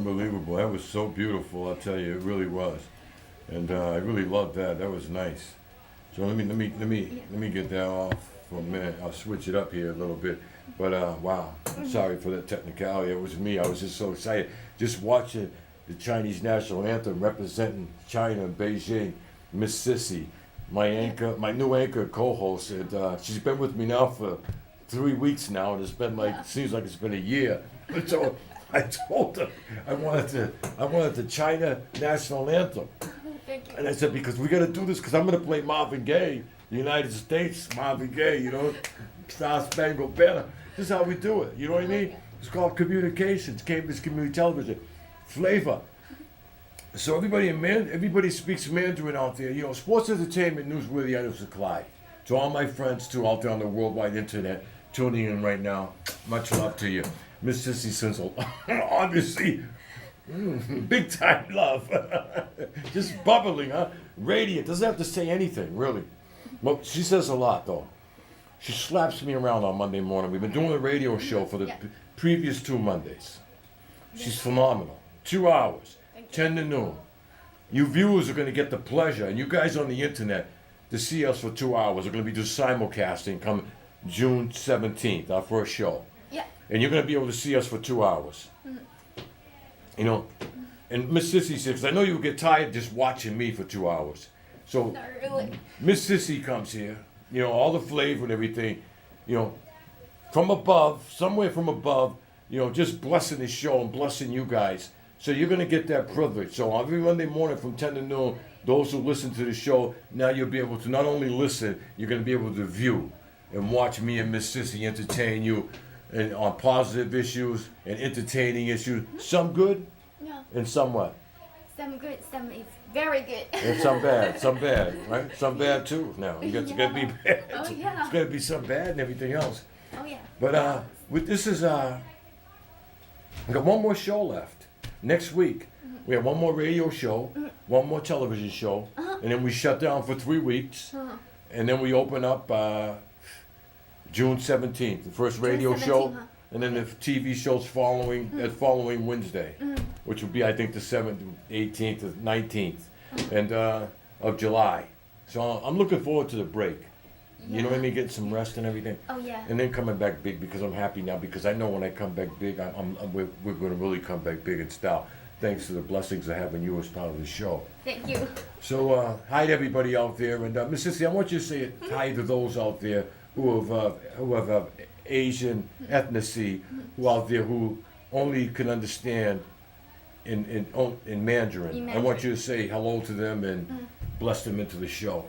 unbelievable. That was so beautiful. I'll tell you, it really was, and I really loved that. That was nice. So let me get that off for a minute. I'll switch it up here a little bit. But wow, I'm sorry for that technicality. It was me. I was just so excited, just watching the Chinese national anthem representing China in Beijing. Miss Sissy, my anchor, my new anchor co-host, and she's been with me now for 3 weeks now, and it's been like seems like it's been a year. So I told her I wanted the China national anthem. Thank you. And I said, because we got to do this, because I'm going to play Marvin Gaye, the United States, Marvin Gaye, you know, Star Spangled Banner. This is how we do it, you know what I mean? It's called communications, Cambridge Community Television, flavor. So everybody speaks Mandarin out there, you know, sports, entertainment, newsworthy items supply. To all my friends, too, out there on the worldwide internet, tuning in right now, much love to you. Miss Sissy Sizzle, obviously, big time love. Just bubbling, huh? Radiant. Doesn't have to say anything, really. Well, she says a lot, though. She slaps me around on Monday morning. We've been doing a radio show for the previous 2 Mondays. She's phenomenal. 2 hours, 10 to noon. You viewers are going to get the pleasure, and you guys on the internet, to see us for 2 hours. We're going to be doing simulcasting come June 17th, our first show. Yeah. And you're going to be able to see us for 2 hours. You know, and Miss Sissy says, I know you'll get tired just watching me for 2 hours. So Not really. Miss Sissy comes here, you know, all the flavor and everything, you know, from above, somewhere from above, you know, just blessing the show and blessing you guys. So you're going to get that privilege. So every Monday morning from 10 to noon, those who listen to the show, now you'll be able to not only listen, you're going to be able to view and watch me and Miss Sissy entertain you and on positive issues and entertaining issues. Some good No. and some what? Some good, some is very good. And some bad, right? Some bad too. Now you got to be bad. Oh, yeah. It's got to be some bad and everything else. Oh yeah. But with this is we got one more show left. Next week we have one more radio show, one more television show, and then we shut down for 3 weeks, and then we open up June 17th, the first radio 17th, show, huh? and then the TV shows following that following Wednesday, which will be I think the 7th, 18th, 19th, and of July. So I'm looking forward to the break. You know what I mean? Getting some rest and everything. Oh yeah. And then coming back big because I'm happy now because I know when I come back big, we're going to really come back big in style. Thanks to the blessings of having you as part of the show. Thank you. So hi to everybody out there, and Miss Sissy, I want you to say hi to those out there who have Asian ethnicity, who out there who only can understand in Mandarin. I want you to say hello to them and bless them into the show.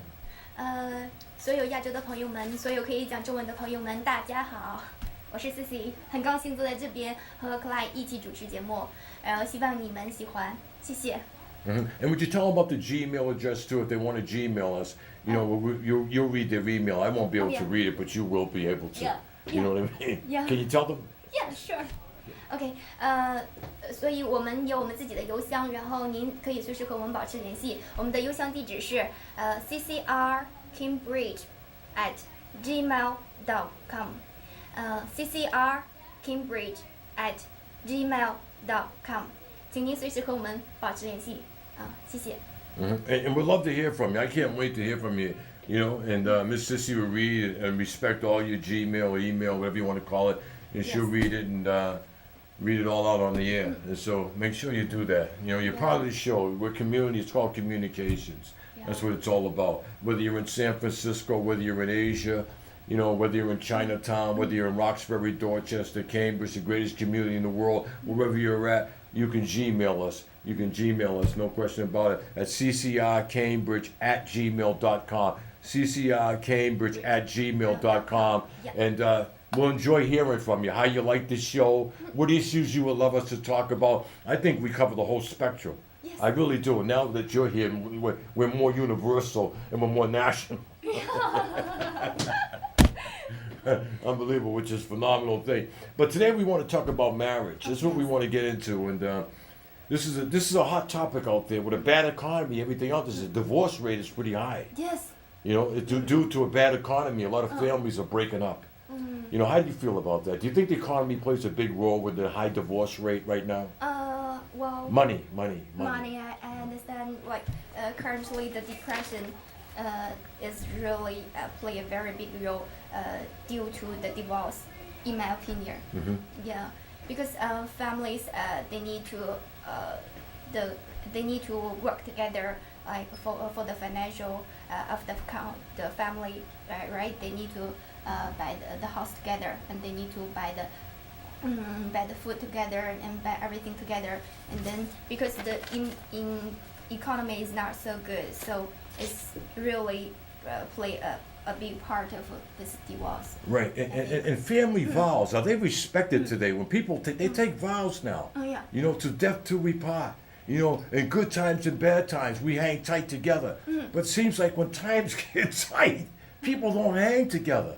所有亚洲的朋友们，所有可以讲中文的朋友们，大家好，我是 Cici， 很高兴坐在这边和 Clyde 一起主持节目，然后希望你们喜欢，谢谢。And would you tell them about the Gmail address too if they want to Gmail us? You know, you'll read their email. I won't be able to read it, but you will be able to. Yeah. You know what I mean? Yeah. Can you tell them? Yeah, sure. OK， 所以我们有我们自己的邮箱，然后您可以随时和我们保持联系。我们的邮箱地址是ccrcambridge@gmail.com， ccrcambridge@gmail.com， 请您随时和我们保持联系谢谢。And we'd love to hear from you. I can't wait to hear from you. You know, and Miss Sissy will read and respect all your Gmail or email, whatever you want to call it, and she'll read it and read it all out on the air. And so make sure you do that. You know, you're part of the show. We're community. It's called communications. That's what it's all about. Whether you're in San Francisco, whether you're in Asia, you know, whether you're in Chinatown, whether you're in Roxbury, Dorchester, Cambridge, the greatest community in the world, wherever you're at, you can Gmail us. You can Gmail us, no question about it, at ccrcambridge@gmail.com. ccrcambridge@gmail.com. And we'll enjoy hearing from you, how you like the show, what issues you would love us to talk about. I think we cover the whole spectrum. Yes. I really do. And now that you're here, we're more universal and we're more national. Unbelievable, which is a phenomenal thing. But today we want to talk about marriage. This is what we want to get into. And this is a hot topic out there. With a bad economy, everything else, the divorce rate is pretty high. Yes. You know, due to a bad economy, a lot of families are breaking up. You know, how do you feel about that? Do you think the economy plays a big role with the high divorce rate right now? Well, Money. I understand. Like currently, the depression is really play a very big role due to the divorce, in my opinion. Yeah, because families they need to they need to work together, like for the financial of the family, right? They need to buy the house together, and they need to buy the food together and buy everything together. And then because the in economy is not so good, so it's really play a big part of this divorce. Right, and family vows, are they respected today? When people they take vows now, Oh yeah. you know, to death till we part. You know, in good times and bad times, we hang tight together. But it seems like when times get tight, people don't hang together.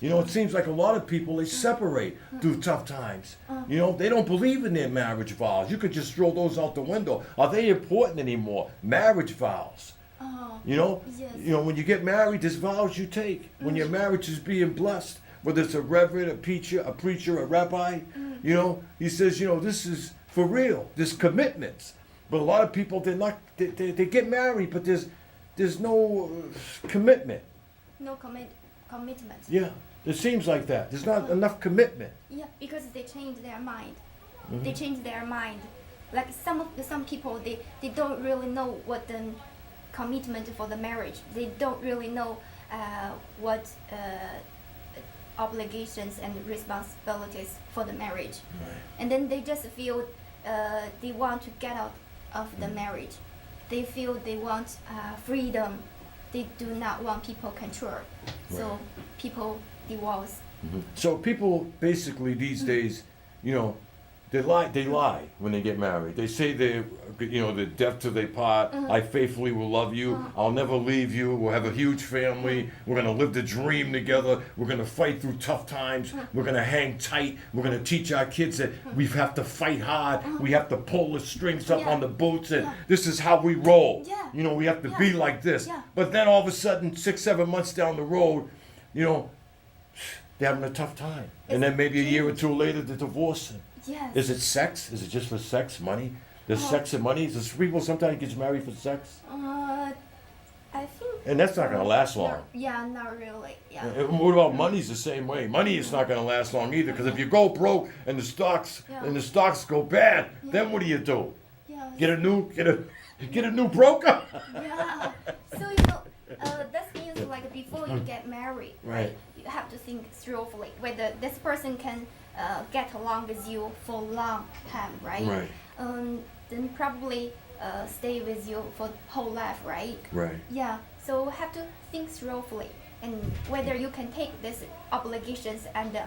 You know, it seems like a lot of people, they separate through tough times. You know, they don't believe in their marriage vows. You could just throw those out the window. Are they important anymore? Marriage vows. You know, Yes. you know, when you get married, there's vows you take. When your marriage is being blessed, whether it's a reverend, a preacher, a rabbi, you know, he says, you know, this is for real. There's commitments. But a lot of people, they get married, but there's no commitment. No commitment. Yeah, it seems like that. There's not enough commitment. Yeah, because they change their mind. They change their mind. Like some people, they don't really know what the commitment for the marriage. They don't really know what obligations and responsibilities for the marriage. Right. And then they just feel they want to get out of the marriage. They feel they want freedom. They do not want people control. So people divorce. So people basically these days, you know, they lie when they get married. They say you know, the death till they part. I faithfully will love you. I'll never leave you. We'll have a huge family. We're gonna live the dream together. We're gonna fight through tough times. We're gonna hang tight. We're gonna teach our kids that we have to fight hard. We have to pull the strings up on the boots, and this is how we roll. Yeah. You know, we have to be like this. Yeah. But then all of a sudden, 6-7 months down the road, you know, they're having a tough time. And then maybe a year or two later, they're divorcing. Yes. Is it sex? Is it just for sex, money? There's sex and money? Does people sometimes get married for sex? I think. And that's not gonna last long. Yeah, not really. Yeah. And what about money's the same way? Money is not gonna last long either, because if you go broke and the stocks go bad, then what do you do? Yeah. Get a new broker? Yeah. So that means like before you get married, Right. you have to think thoroughly whether this person can get along with you for a long time, right? Right. Then probably stay with you for whole life, right? Right. Yeah. So have to think thoroughly and whether you can take these obligations and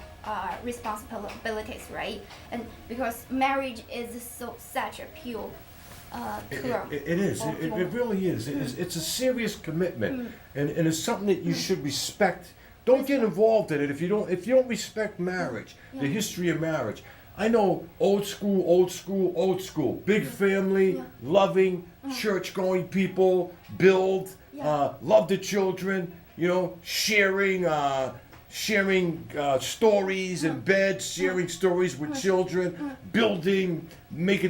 responsibilities, right? And because marriage is such a pure term. It is. It really is. It's a serious commitment, and it's something that you should respect. Don't get involved in it if you don't respect marriage, the history of marriage. I know old school, big family, loving, church-going people, build, love the children, you know, sharing stories in bed, sharing stories with children, building,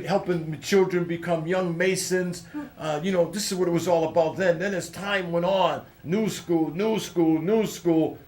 helping the children become young masons. You know, this is what it was all about then. Then as time went on, new school,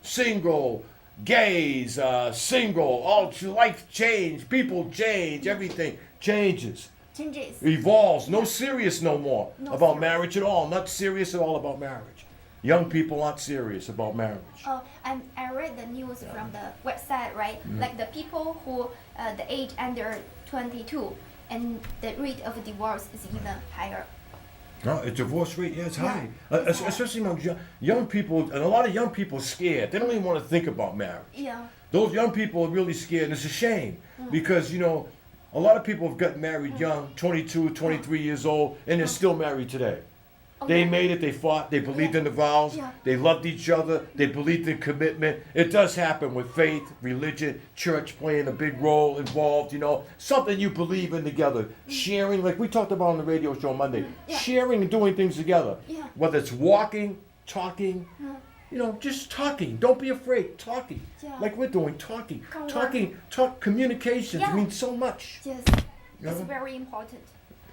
single, gays, single, all life changed, people change, everything changes. Changes. Evolves. No serious no more No about serious. marriage at all. Not serious at all about marriage. Young people aren't serious about marriage. Oh, and I read the news from the website, right? Like the people who the age under 22, and the rate of divorce is even higher. No, the divorce rate, yeah, it's high. It's high. Especially among young people, and a lot of young people are scared. They don't even want to think about marriage. Yeah. Those young people are really scared, and it's a shame because, you know, a lot of people have gotten married young, 22, 23 years old, and they're still married today. They made it, they fought, they believed in the vows, they loved each other, they believed in commitment. It does happen with faith, religion, church playing a big role involved, you know, something you believe in together. Sharing, like we talked about on the radio show Monday, sharing and doing things together. Yeah. Whether it's walking, talking, you know, just talking. Don't be afraid, talking. Yeah. Like we're doing, talking. Communications Communications Yeah. means so much. Yes. It's Yeah. very important.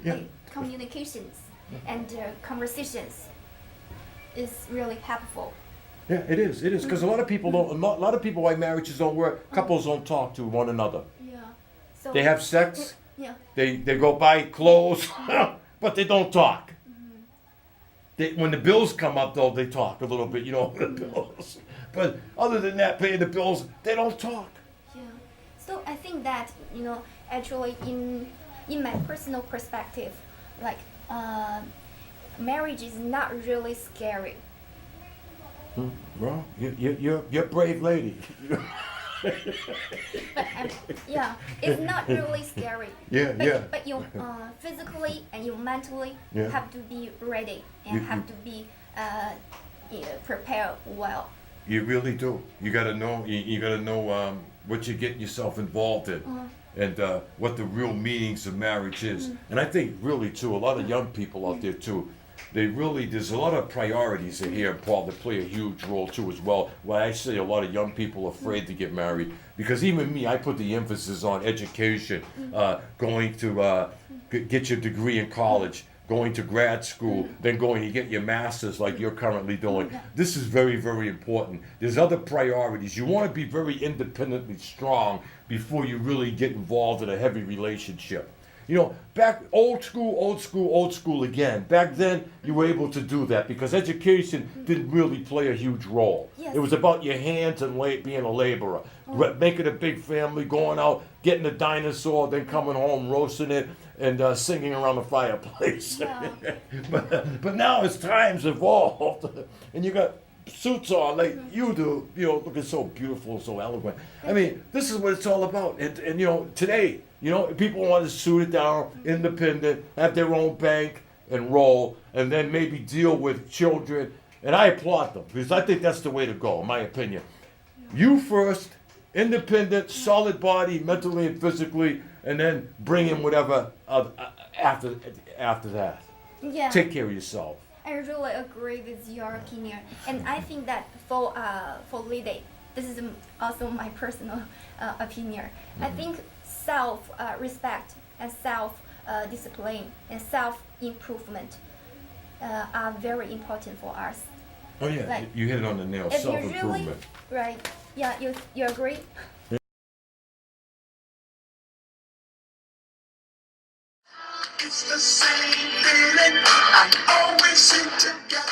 Yeah. Like, communications and conversations is really helpful. Yeah, it is. It is because a lot of people don't. A lot of people why marriages don't work. Couples don't talk to one another. Yeah. So They have sex. yeah. They go buy clothes, but they don't talk. When the bills come up, though, they talk a little bit. You know, the bills. But other than that, paying the bills, they don't talk. Yeah. So I think that actually in my personal perspective, like marriage is not really scary. Well, you're a brave lady. But yeah, it's not really scary. Yeah, But, yeah. but you physically and you mentally Yeah. have to be ready and You- have to be prepared well. You really do. You gotta know. You gotta know what you're getting yourself involved in, and what the real meanings of marriage is. And I think really too, a lot of young people out there too, there's a lot of priorities in here, Paul, that play a huge role too as well. Why I say a lot of young people are afraid to get married, because even me, I put the emphasis on education, going to get your degree in college, going to grad school, then going to get your master's like you're currently doing. This is very, very important. There's other priorities. You want to be very independently strong before you really get involved in a heavy relationship. You know, back old school again. Back then, you were able to do that because education didn't really play a huge role. Yes. It was about your hands and being a laborer, making a big family, going out, getting a dinosaur, then coming home, roasting it, and singing around the fireplace. Yeah. but now as times evolved, and you got suits on like you do, looking so beautiful, so eloquent. I mean, this is what it's all about. And today, people want to suit it down, independent, have their own bank and roll, and then maybe deal with children. And I applaud them because I think that's the way to go, in my opinion. You first, independent, solid body, mentally and physically, and then bring in whatever after that. Yeah. Take care of yourself. I really agree with your opinion, and I think that for Lily, this is also my personal opinion. I think self respect and self discipline and self improvement are very important for us. Oh yeah, Like, you hit it on the nail. If you Self really improvement. right, yeah, you agree? It's the same feeling I always seem to get.